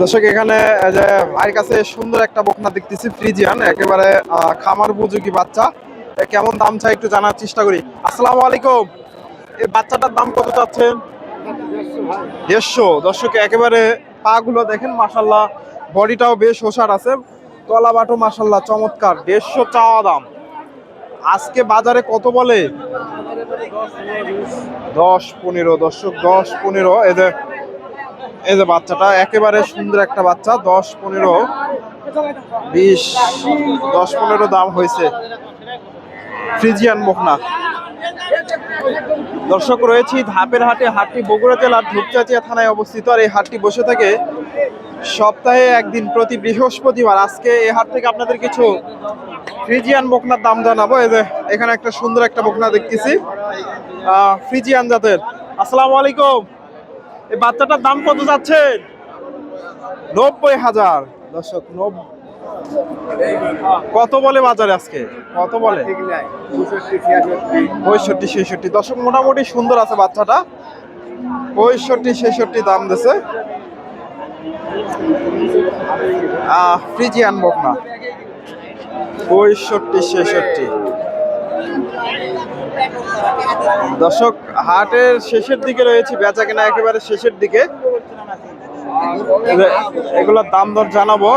দর্শক এখানে যে ভাইয়ের কাছে সুন্দর একটা বকনা দেখতেছি ফ্রিজিয়ান, একেবারে খামার উপযোগী বাচ্চা। কেমন দাম চাই একটু জানার চেষ্টা করি। আসসালামু আলাইকুম। এই বাচ্চাটার দাম কত চাচ্ছেন? 150। দর্শক একেবারে পা গুলো দেখেন, মাশাল্লাহ বডিটাও বেশ ওসার আছে, তলা বাটো মাশাল্লাহ চমৎকার। 150 চাওয়া দাম। আজকে বাজারে কত বলে? 10-15। দর্শক 10-15। এই যে বাচ্চাটা একেবারে সুন্দর একটা বাচ্চা। 10-15, 20, 10-15 দাম হয়েছে ফ্রিজিয়ান বকনা। দর্শক রয়েছি ধাপের হাটে। হাটটি বগুড়া জেলার ধূপচাচিয়া থানায় অবস্থিত। আর এই হাটটি বসে থাকে সপ্তাহে একদিন, প্রতি বৃহস্পতিবার। আজকে এই হাট থেকে আপনাদের কিছু ফ্রিজিয়ান বকনার দাম জানাবো। এই যে এখানে একটা সুন্দর একটা বকনা দেখতেছি ফ্রিজিয়ান জাতের। আসসালামু আলাইকুম। এই বাচ্চাটার দাম কত যাচ্ছেন? 90,000। দর্শক কত বলে বাজারে আজকে? কত বলে? 65-66। দর্শক মোটামুটি সুন্দর আছে বাচ্চাটা। 65-66 দাম দিছে ফ্রিজিয়ান বকনা। 65-66। দর্শক হাটের শেষের দিকে রয়েছে, বেচা কেনা একেবারে শেষের দিকে। এগুলোর দাম দর জানাবো।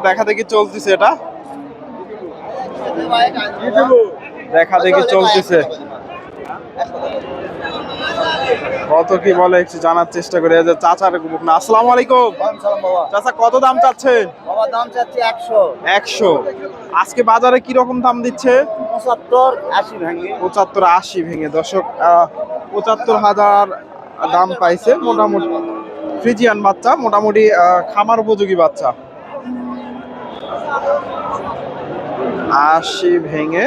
দেখা দেখি চলতেছে, এটা দেখা দেখি চলতেছে। কত কি বলে একটু জানার চেষ্টা করি। চাচার না। আসসালামু আলাইকুম চাচা, কত দাম চাচ্ছেন? দাম চাচ্ছি 100। আজকে বাজারে কি রকম দাম দিচ্ছে? 75-80 ভেঙে। দর্শক 75,000 দাম পাইছে। মোটামুটি ফ্রিজিয়ান বাচ্চা, মোটামুটি খামার উপযোগী বাচ্চা। 80 ভেঙে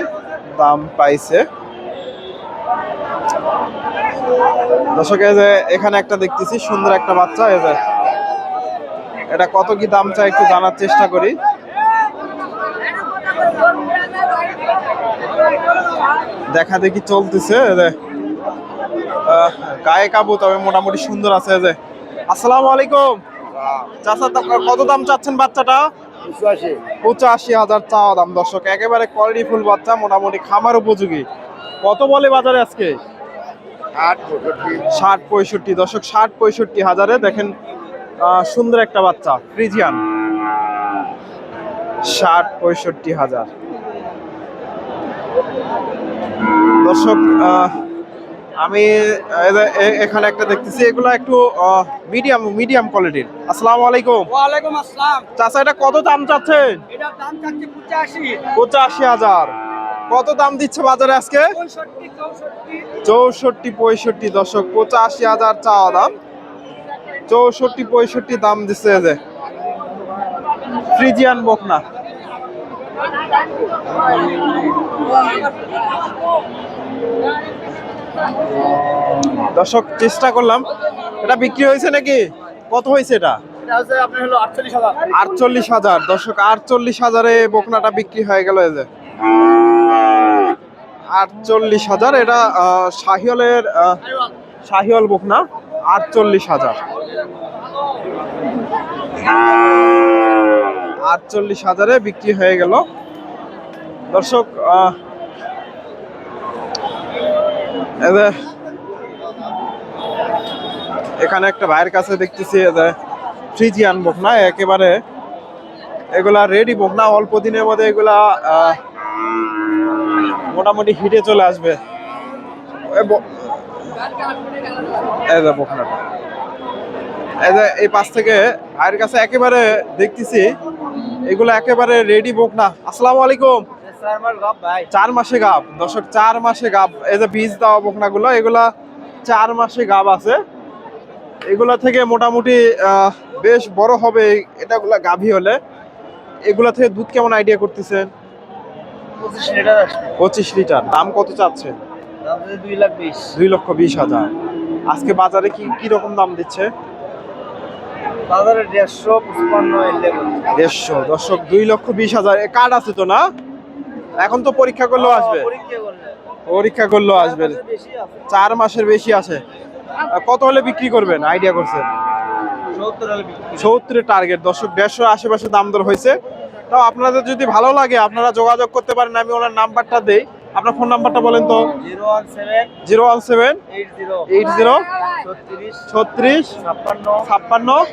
দাম পাইছে। দর্শক এখানে একটা দেখতেছি সুন্দর একটা বাচ্চা। এটা কত কি দাম চাই একটু জানার চেষ্টা করি। দেখা দেখি চলতেছে। গায়ে কাবু, তবে মোটামুটি সুন্দর আছে। আসসালামু আলাইকুম চাচা, কত দাম চাচ্ছেন বাচ্চাটা? 85,000 চাওয়া দাম। দর্শক একেবারে কোয়ালিটি ফুল বাচ্চা, মোটামুটি খামার উপযোগী। কত বলে বাজারে আজকে? 60-65। দর্শক 60-65 দেখেন সুন্দর একটা বাচ্চা ফ্রিজিয়ান। 60-65। দর্শক আমি এখানে একটা দেখতেছি, এগুলো একটু মিডিয়াম কোয়ালিটির। আসসালামু আলাইকুম। ওয়ালাইকুম আসসালাম। চাচা, এটা কত দাম চাচ্ছেন? এটার দাম চাচ্ছি 85,000। কত দাম দিচ্ছে বাজারে আজকে? 64-65। দর্শক 85,000 চাওয়া দাম, 64-65 দাম দিচ্ছে ফ্রিজিয়ান বকনা। দর্শক চেষ্টা করলাম, এটা বিক্রি হয়েছে নাকি? কত হয়েছে এটা? 48,000। দর্শক 48,000-এ বকনাটা বিক্রি হয়ে গেল। 48,000। এটা শাহিওয়াল বকনা। 48,000। 48,000-এ বিক্রি হয়ে গেল। দর্শক এখানে একটা ভাইয়ের কাছে দেখতেছি ফ্রিজিয়ান বকনা, একেবারে এগুলা রেডি বকনা। অল্প দিনের মধ্যে এগুলা মোটামুটি হিটে চলে আসবে। বকনাটা এই পাশ থেকে ভাইয়ের কাছে একেবারে দেখতেছি এগুলো একেবারে রেডি বকনা। আসসালামু আলাইকুম। 4 মাসে গাব। দর্শক 4 মাসে গাব। বীজ দেওয়া বকনা গুলো, এগুলা 4 মাসে গাব আছে। এগুলা থেকে মোটামুটি বেশ বড় হবে এটাগুলা গাভী হলে। এগুলা থেকে দুধ কেমন আইডিয়া করতেছেন? 25 লিটার। দাম কত চাচ্ছেন? 2,20,000। আজকে বাজারে কি রকম দাম দিচ্ছে? বাজারে 150-55। দর্শক 2,20,000। কার্ড আছে তো না? এখন তো পরীক্ষা করলেও আসবে। পরীক্ষা করলেও আসবে। 4 মাসের বেশি আছে। কত হলে বিক্রি করবেন আইডিয়া করছেন? 70 টার্গেট। দর্শক 150 আশেপাশে দাম দর হয়েছে। তাও আপনাদের যদি ভালো লাগে আপনারা যোগাযোগ করতে পারেন। আমি ওনার নাম্বারটা দেই। আপনার ফোন নাম্বারটা বলেন তো। 017 80 36 56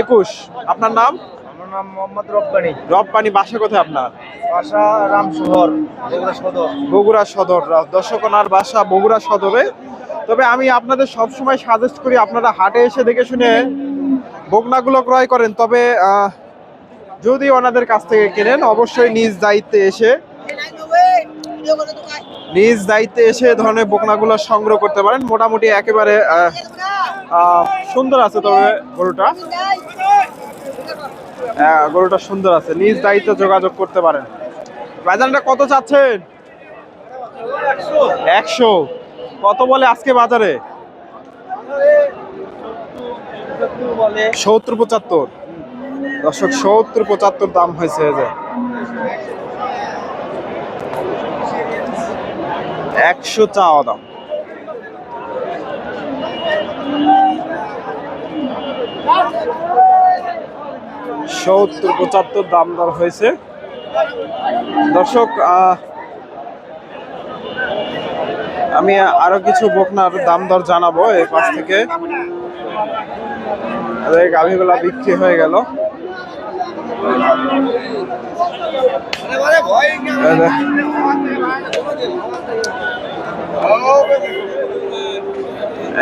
21। আপনার নাম? আমার নাম মোহাম্মদ রব্বানী। রব্বানী। বাসা কোথায় আপনার? বাসা রামশহর, বগুড়া সদর। বগুড়া সদর। দর্শক ওনার বাসা বগুড়া সদরে। তবে আমি আপনাদের সবসময় সাজেস্ট করি আপনারা হাটে এসে দেখে শুনে বকনাগুলো ক্রয় করেন। তবে যদি ওনাদের কাছ থেকে কেনেন অবশ্যই নিজ দায়িত্বে এসে এ ধরনের বকনাগুলো সংগ্রহ করতে পারেন। মোটামুটি একেবারে সুন্দর আছে। তবে গরুটা সুন্দর আছে। নিজ দায়িত্বে যোগাযোগ করতে পারেন। বাজারটা কত চাচ্ছেন? 100। কত বলে আজকে বাজারে? 70 75। দর্শক 70 75 দাম হয়েছে। 100 চাওয়া দাম। সত্তর 75 দাম দর হয়েছে। দর্শক আমি আরো কিছু বকনার দাম দর জানাবো এই পাশ থেকে। গাভীগুলা বিক্রি হয়ে গেল।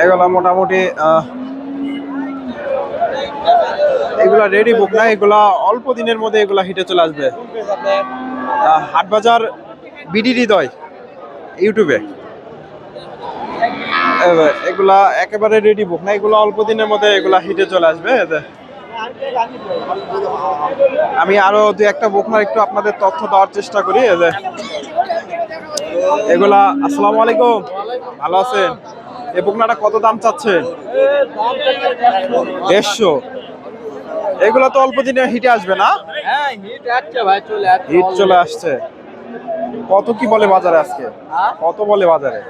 এগুলা মোটামুটি এগুলা রেডি বুক না। এগুলা অল্প দিনের মধ্যে এগুলা হিটে চলে আসবে। হাটবাজার বিডি হৃদয় ইউটিউবে এগুলা একেবারে রেডি বুক না। এগুলা অল্প দিনের মধ্যে এগুলা হিটে চলে আসবে। আমি আরো দু একটা বকনার একটু আপনাদের তথ্য দেওয়ার চেষ্টা করি। এগুলা আসসালামু আলাইকুম, ভালো আছেন? এই বকনাটা কত দাম চাচ্ছেন? 150। এগুলো তো অল্প দিনে হিটে আসবে না? হ্যাঁ, হিট চলে আসছে। কত কি বলে বাজারে আজকে? কত বলে বাজারে?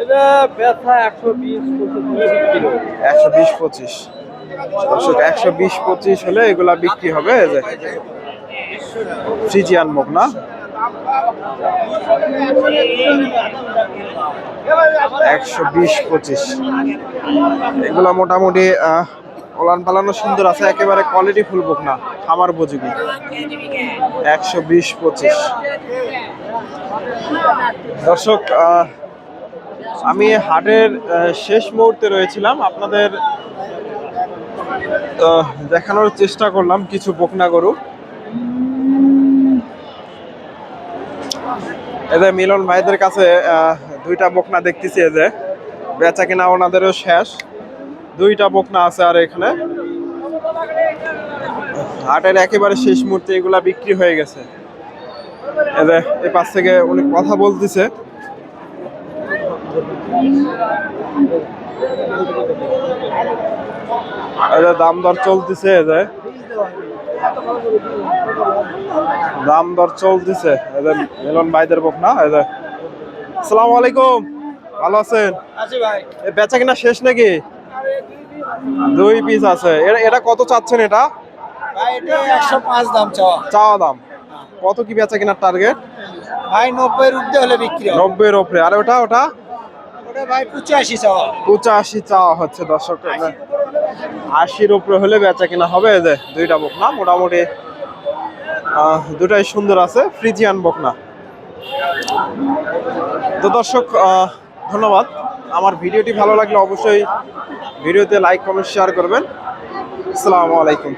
এটা ব্যথা 120 25। দর্শক 120 25 হলে এগুলা বিক্রি হবে। ফ্রিজিয়ান বকনা 120 25। এগুলা মোটামুটি ওলান পালানো সুন্দর আছে। একেবারে কোয়ালিটি ফুল বকনা, খামার উপযোগী। 120 25। দর্শক আমি হাটের শেষ মুহূর্তে রয়েছিলাম। আপনাদের দেখানোর চেষ্টা করলাম কিছু বকনা গরু। এদের মিলন ভাইদের কাছে দুইটা বকনা দেখতেছি। এদের বেচা কিনা ওনাদেরও শেষ। দুইটা বকনা আছে আর এখানে হাটের একেবারে শেষ মুহূর্তে এগুলা বিক্রি হয়ে গেছে। এদের এই পাশ থেকে উনি কথা বলতেছে। এদের দাম দর চলতেছে। এদের দাম দর চলতেছে। এদের মিলন ভাইদের বকনা। এদের আসসালামু আলাইকুম, ভালো আছেন? আছি ভাই। এই বেচা কিনা শেষ নাকি? 2 পিস আছে। এটা কত চাচ্ছেন? এটা ভাই এটা 105 দাম চাওয়া দাম। কত কি বেচা কিনার টার্গেট? ভাই 90 এর উপরে হলে বিক্রি হবে। 90 এর উপরে। আর ওটা ভাই 85 চাওয়া। 85 চাওয়া হচ্ছে। দর্শক 80 এর উপরে হলে বেচা কিনা হবে। যে দুইটা বকনা মোটামুটি দুটাই সুন্দর আছে, ফ্রিজিয়ান বকনা। তো দর্শক ধন্যবাদ। আমার ভিডিওটি ভালো লাগলে অবশ্যই ভিডিওতে লাইক কমেন্ট শেয়ার করবেন। আসসালামু আলাইকুম।